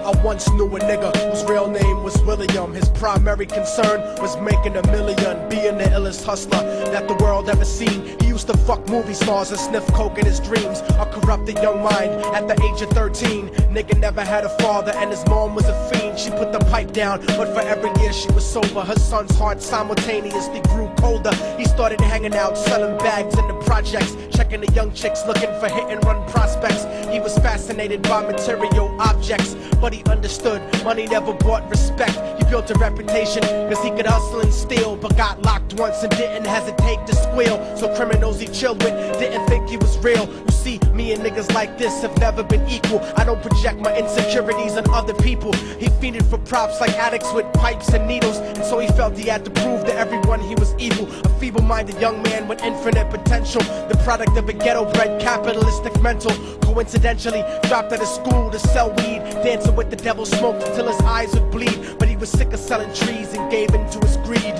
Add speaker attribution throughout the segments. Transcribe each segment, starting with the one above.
Speaker 1: I once knew a nigga whose real name was William. His primary concern was making a million, being the illest hustler that the world ever seen. He used to fuck movie stars and sniff coke in his dreams. A corrupted young mind at the age of 13. Nigga never had a father and his mom was a fiend. She put the pipe down, but for every year she was sober, her son's heart simultaneously grew colder. He started hanging out, selling bags in the projects, checking the young chicks looking for hit and run prospects. He was fascinated by material objects, but he understood money never bought respect. He built a reputation cause he could hustle and steal, but got locked once and didn't hesitate to squeal. So criminals he chilled with didn't think he was real. You see, me and niggas like this have never been equal. I don't project my insecurities on other people. He fiended for props like addicts with pipes and needles, and so he felt he had to prove to everyone he was evil. A feeble-minded young man with infinite potential, the product of a ghetto-bred capitalistic mental. Coincidentally, dropped out of school to sell weed, dancing with the devil, smoked until his eyes would bleed. But he was sick of selling trees and gave in to his greed.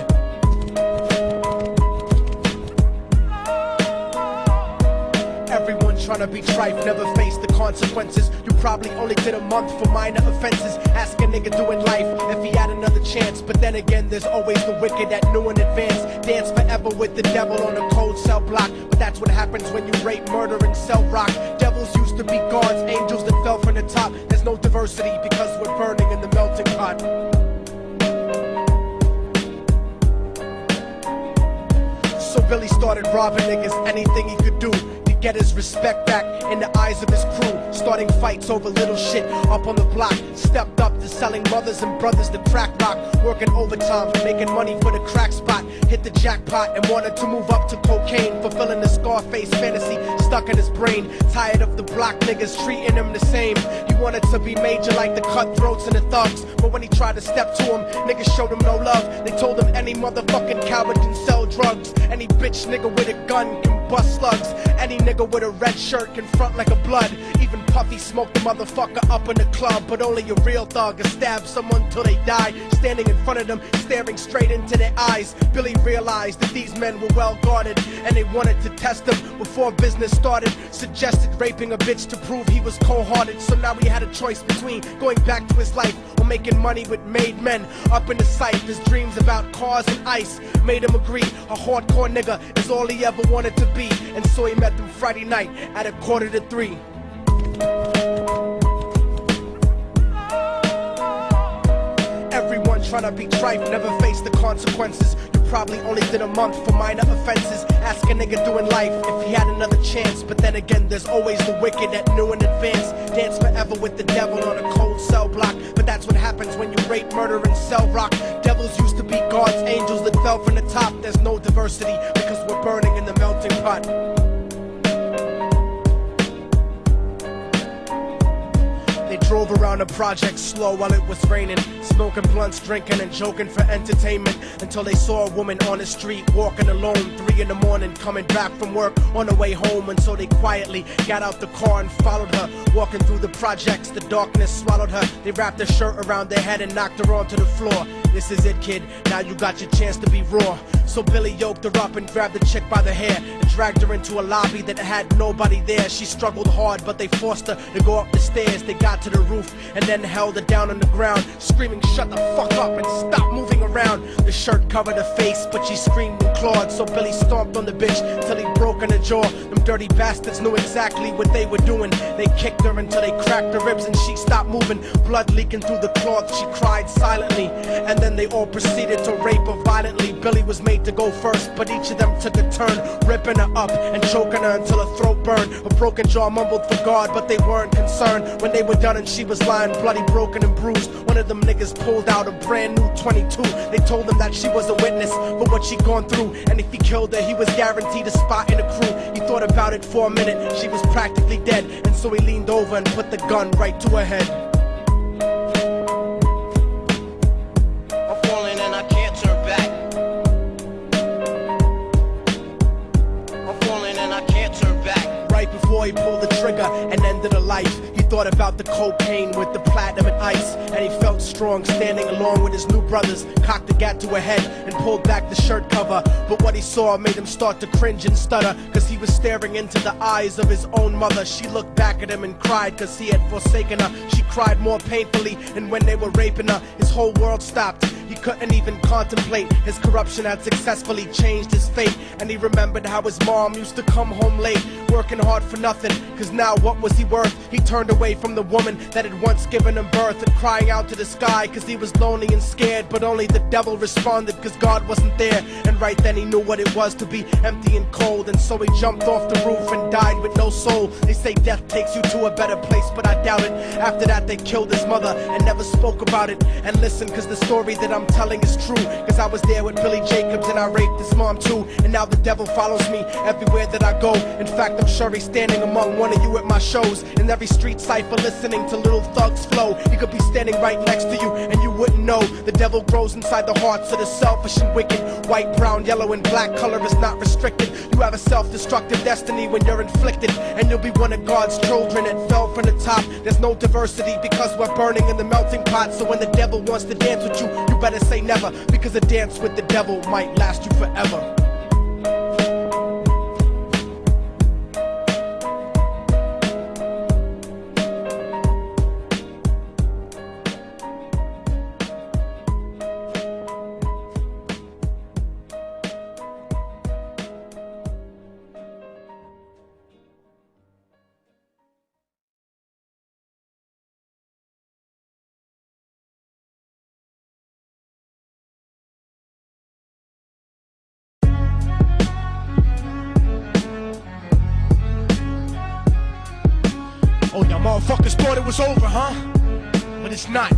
Speaker 1: Everyone trying to be trife never faced the consequences. You probably only did a month for minor offenses. Ask a nigga doing life if he had another chance. But then again, there's always the wicked that knew in advance. Dance forever with the devil on a cold cell block. But that's what happens when you rape, murder, and sell rock. Devils used to be gods, angels that fell from the top. There's no diversity because we're burning in the melting pot. So Billy started robbing niggas, anything he could do, get his respect back in the eyes of his crew. Starting fights over little shit up on the block. Stepped up to selling mothers and brothers the crack rock. Working overtime, making money for the crack spot. Hit the jackpot and wanted to move up to cocaine, fulfilling the Scarface fantasy stuck in his brain. Tired of the block niggas treating him the same. He wanted to be major like the cutthroats and the thugs, but when he tried to step to him, niggas showed him no love. They told him any motherfucking coward can sell drugs. Any bitch nigga with a gun can bust slugs. Any nigga with a red shirt can front like a blood. Even Puffy smoked the motherfucker up in the club. But only a real thug can stab someone till they die. Standing in front of them, staring straight into their eyes, Billy realized that these men were well guarded, and they wanted to test him before business started. Suggested raping a bitch to prove he was cold-hearted. So now he had a choice between going back to his life or making money with made men. Up in the sight, his dreams about cars and ice made him agree a hardcore nigga is all he ever wanted to be. And so he met them Friday night at 2:45. Everyone trying to be trife never faced the consequences. You probably only did a month for minor offenses. Ask a nigga doing life if he had another chance. But then again, there's always the wicked that knew in advance. Dance forever with the devil on a cold cell block. But that's what happens when you rape, murder, and sell rock. Devils used to be gods, angels that fell from the top. There's no diversity because we're burning in the melting pot. They drove around the project slow while it was raining, smoking blunts, drinking and joking for entertainment, until they saw a woman on the street walking alone, 3 in the morning, coming back from work on the way home. And so they quietly got out the car and followed her. Walking through the projects, the darkness swallowed her. They wrapped her shirt around their head and knocked her onto the floor. This is it, kid, now you got your chance to be raw. So Billy yoked her up and grabbed the chick by the hair and dragged her into a lobby that had nobody there. She struggled hard, but they forced her to go up the stairs. They got to the roof and then held her down on the ground, screaming, "Shut the fuck up and stop moving around." The shirt covered her face, but she screamed and clawed. So Billy stomped on the bitch till he broke in her jaw. Them dirty bastards knew exactly what they were doing. They kicked her until they cracked her ribs and she stopped moving. Blood leaking through the cloth, she cried silently. And then they all proceeded to rape her violently. Billy was made to go first, but each of them took a turn, ripping her up and choking her until her throat burned. Her broken jaw mumbled for God, but they weren't concerned. When they were done and she was lying bloody, broken and bruised, one of them niggas pulled out a brand new 22. They told him that she was a witness for what she'd gone through, and if he killed her, he was guaranteed a spot in the crew. He thought about it for a minute, she was practically dead, and so he leaned over and put the gun right to her head.
Speaker 2: I'm falling and I can't turn back. I'm falling and I can't turn back.
Speaker 1: Right before he pulled the trigger, trigger and ended a life. He thought about the cocaine with the platinum and ice, and he felt strong standing along with his new brothers. Cocked the gat to her head and pulled back the shirt cover, but what he saw made him start to cringe and stutter, cause he was staring into the eyes of his own mother. She looked back at him and cried cause he had forsaken her. She cried more painfully, and when they were raping her, his whole world stopped. He couldn't even contemplate. His corruption had successfully changed his fate, and he remembered how his mom used to come home late, working hard for nothing, cause now what was he worth? He turned away from the woman that had once given him birth, and crying out to the sky cause he was lonely and scared, but only the devil responded cause God wasn't there. And right then he knew what it was to be empty and cold, and so he jumped off the roof and died with no soul. They say death takes you to a better place, but I doubt it. After that they killed his mother and never spoke about it. And listen, cause the story that I'm telling is true, cause I was there with Billy Jacobs and I raped his mom too. And now the devil follows me everywhere that I go. In fact, I'm sure he's standing among one of you at my shows, in every street cipher listening to Little Thug's flow. He could be standing right next to you and you wouldn't know. The devil grows inside the hearts of the selfish and wicked. White, brown, yellow, and black color is not restricted. You have a self-destructive destiny when you're inflicted, and you'll be one of God's children that fell from the top. There's no diversity because we're burning in the melting pot. So when the devil wants to dance with you, you better say never, because a dance with the devil might last you forever. Oh, y'all motherfuckers thought it was over, huh? But it's not.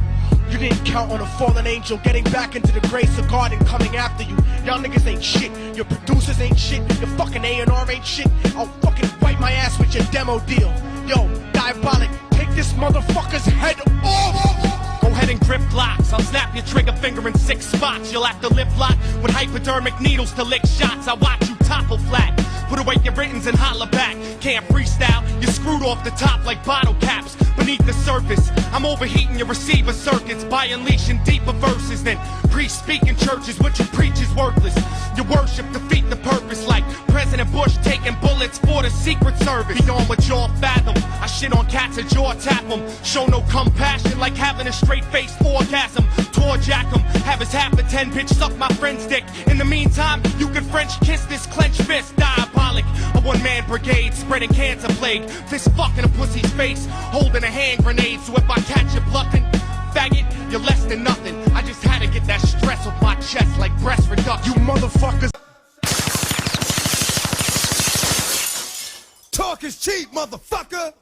Speaker 1: You didn't count on a fallen angel getting back into the grace of God and coming after you. Y'all niggas ain't shit. Your producers ain't shit. Your fucking A&R ain't shit. I'll fucking wipe my ass with your demo deal. Yo, Diabolic, take this motherfucker's head off!
Speaker 3: Go ahead and grip locks. I'll snap your trigger finger in 6 spots. You'll have to lip lock with hypodermic needles to lick shots. I watch you topple flat. Put away your writtens and holler back. Can't freestyle, you're screwed off the top like bottle caps. Beneath the surface, I'm overheating your receiver circuits by unleashing deeper verses than pre-speaking churches. What you preach is worthless. Your worship defeat the purpose, like President Bush taking bullets for the Secret Service. Beyond what y'all fathom, I shit on cats and jaw tap them. Show no compassion like having a straight-faced orgasm. Tour jack them, have his half a 10 bitch suck my friend's dick. In the meantime, you can French kiss this clenched fist. Diabolic, a one-man brigade spreading cancer plague. Fist fucking a pussy's face, holding a hand grenade. So if I catch you bluffing, faggot, you're less than nothing. I just had to get that stress off my chest like breast reduction.
Speaker 1: You motherfuckers.
Speaker 4: Talk is cheap, motherfucker!